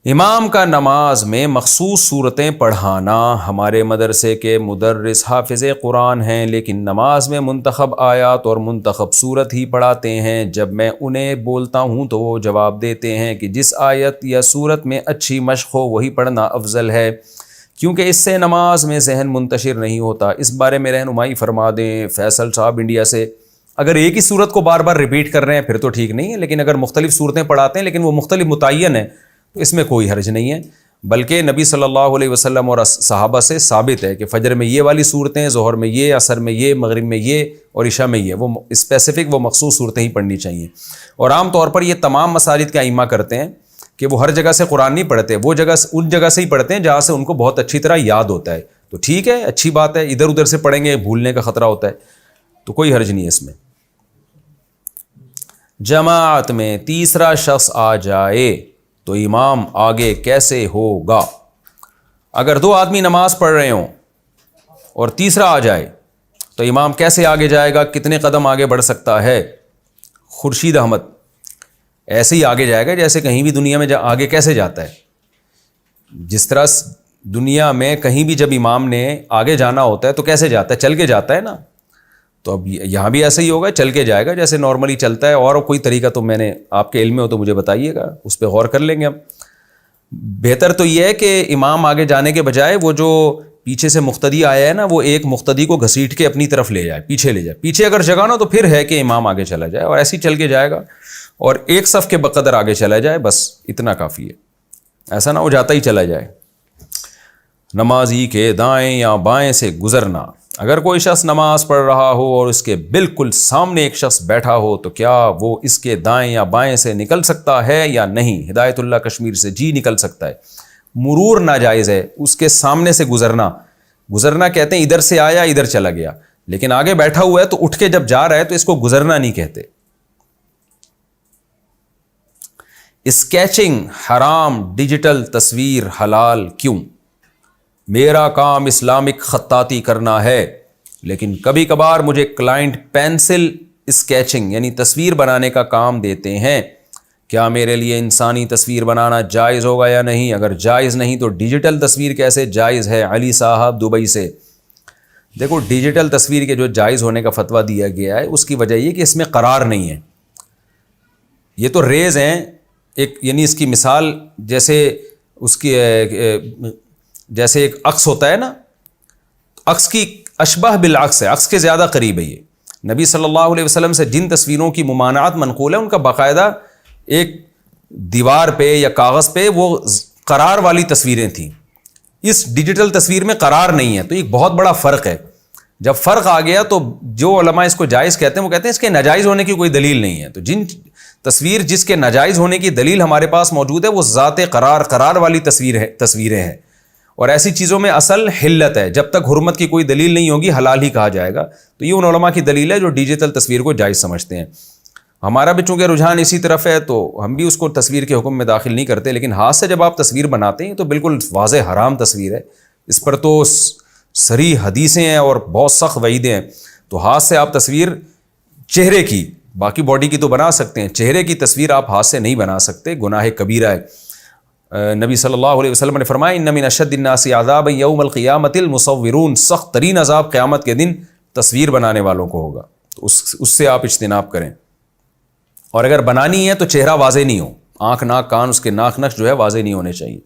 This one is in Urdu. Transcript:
امام کا نماز میں مخصوص صورتیں پڑھانا. ہمارے مدرسے کے مدرس حافظ قرآن ہیں لیکن نماز میں منتخب آیات اور منتخب صورت ہی پڑھاتے ہیں. جب میں انہیں بولتا ہوں تو وہ جواب دیتے ہیں کہ جس آیت یا صورت میں اچھی مشق ہو وہی پڑھنا افضل ہے کیونکہ اس سے نماز میں ذہن منتشر نہیں ہوتا. اس بارے میں رہنمائی فرما دیں. فیصل صاحب انڈیا سے. اگر ایک ہی صورت کو بار بار ریپیٹ کر رہے ہیں پھر تو ٹھیک نہیں ہے، لیکن اگر مختلف صورتیں پڑھاتے ہیں لیکن وہ مختلف متعین ہیں تو اس میں کوئی حرج نہیں ہے. بلکہ نبی صلی اللہ علیہ وسلم اور صحابہ سے ثابت ہے کہ فجر میں یہ والی صورتیں، ظہر میں یہ، عصر میں یہ، مغرب میں یہ اور عشاء میں یہ، وہ اسپیسیفک وہ مخصوص صورتیں ہی پڑھنی چاہیے. اور عام طور پر یہ تمام مساجد کے ائمہ کرتے ہیں کہ وہ ہر جگہ سے قرآن نہیں پڑھتے، وہ ان جگہ سے ہی پڑھتے ہیں جہاں سے ان کو بہت اچھی طرح یاد ہوتا ہے. تو ٹھیک ہے، اچھی بات ہے. ادھر ادھر سے پڑھیں گے بھولنے کا خطرہ ہوتا ہے تو کوئی حرج نہیں ہے اس میں. جماعت میں تیسرا شخص آ جائے تو امام آگے کیسے ہوگا؟ اگر دو آدمی نماز پڑھ رہے ہوں اور تیسرا آ جائے تو امام کیسے آگے جائے گا؟ کتنے قدم آگے بڑھ سکتا ہے؟ خورشید احمد ایسے ہی آگے جائے گا جیسے کہیں بھی دنیا میں آگے کیسے جاتا ہے. جس طرح دنیا میں کہیں بھی جب امام نے آگے جانا ہوتا ہے تو کیسے جاتا ہے؟ چل کے جاتا ہے نا. تو اب یہاں بھی ایسا ہی ہوگا، چل کے جائے گا جیسے نارملی چلتا ہے. اور کوئی طریقہ تو میں نے آپ کے علم میں ہو تو مجھے بتائیے گا، اس پہ غور کر لیں گے ہم. بہتر تو یہ ہے کہ امام آگے جانے کے بجائے وہ جو پیچھے سے مقتدی آیا ہے نا، وہ ایک مقتدی کو گھسیٹ کے اپنی طرف لے جائے، پیچھے لے جائے. پیچھے اگر جگہ نا تو پھر ہے کہ امام آگے چلا جائے اور ایسے ہی چل کے جائے گا اور ایک صف کے بقدر آگے چلا جائے، بس اتنا کافی ہے. ایسا نہ ہو جاتا ہی چلا جائے. نمازی کے دائیں یا بائیں سے گزرنا. اگر کوئی شخص نماز پڑھ رہا ہو اور اس کے بالکل سامنے ایک شخص بیٹھا ہو تو کیا وہ اس کے دائیں یا بائیں سے نکل سکتا ہے یا نہیں؟ ہدایت اللہ کشمیر سے. جی نکل سکتا ہے. مرور ناجائز ہے، اس کے سامنے سے گزرنا کہتے ہیں ادھر سے آیا ادھر چلا گیا، لیکن آگے بیٹھا ہوا ہے تو اٹھ کے جب جا رہا ہے تو اس کو گزرنا نہیں کہتے. اسکیچنگ حرام، ڈیجیٹل تصویر حلال کیوں؟ میرا کام اسلامک خطاطی کرنا ہے لیکن کبھی کبھار مجھے کلائنٹ پینسل اسکیچنگ یعنی تصویر بنانے کا کام دیتے ہیں. کیا میرے لیے انسانی تصویر بنانا جائز ہوگا یا نہیں؟ اگر جائز نہیں تو ڈیجیٹل تصویر کیسے جائز ہے؟ علی صاحب دبئی سے. دیکھو ڈیجیٹل تصویر کے جو جائز ہونے کا فتویٰ دیا گیا ہے اس کی وجہ یہ کہ اس میں قرار نہیں ہے. یہ تو ریز ہیں ایک، یعنی اس کی مثال جیسے اس کی جیسے ایک عکس ہوتا ہے نا، عکس کی اشبہ بالعکس ہے، عکس کے زیادہ قریب ہے. یہ نبی صلی اللہ علیہ وسلم سے جن تصویروں کی ممانعت منقول ہے ان کا باقاعدہ ایک دیوار پہ یا کاغذ پہ وہ قرار والی تصویریں تھیں. اس ڈیجیٹل تصویر میں قرار نہیں ہے، تو ایک بہت بڑا فرق ہے. جب فرق آ گیا تو جو علماء اس کو جائز کہتے ہیں وہ کہتے ہیں اس کے ناجائز ہونے کی کوئی دلیل نہیں ہے. تو جن تصویر جس کے ناجائز ہونے کی دلیل ہمارے پاس موجود ہے وہ ذات قرار والی تصویریں ہیں. اور ایسی چیزوں میں اصل حلت ہے، جب تک حرمت کی کوئی دلیل نہیں ہوگی حلال ہی کہا جائے گا. تو یہ ان علماء کی دلیل ہے جو ڈیجیٹل تصویر کو جائز سمجھتے ہیں. ہمارا بھی چونکہ رجحان اسی طرف ہے تو ہم بھی اس کو تصویر کے حکم میں داخل نہیں کرتے، لیکن ہاتھ سے جب آپ تصویر بناتے ہیں تو بالکل واضح حرام تصویر ہے. اس پر تو صریح حدیثیں ہیں اور بہت سخت وعیدیں ہیں. تو ہاتھ سے آپ تصویر چہرے کی، باقی باڈی کی تو بنا سکتے ہیں، چہرے کی تصویر آپ ہاتھ سے نہیں بنا سکتے، گناہ کبیرہ ہے. نبی صلی اللہ علیہ وسلم نے فرمایا ان من اشد الناس عذابا یوم القیامۃ المصورون. سخت ترین عذاب قیامت کے دن تصویر بنانے والوں کو ہوگا. تو اس سے آپ اجتناب کریں. اور اگر بنانی ہے تو چہرہ واضح نہیں ہو، آنکھ ناک کان اس کے ناک نقش جو ہے واضح نہیں ہونے چاہیے.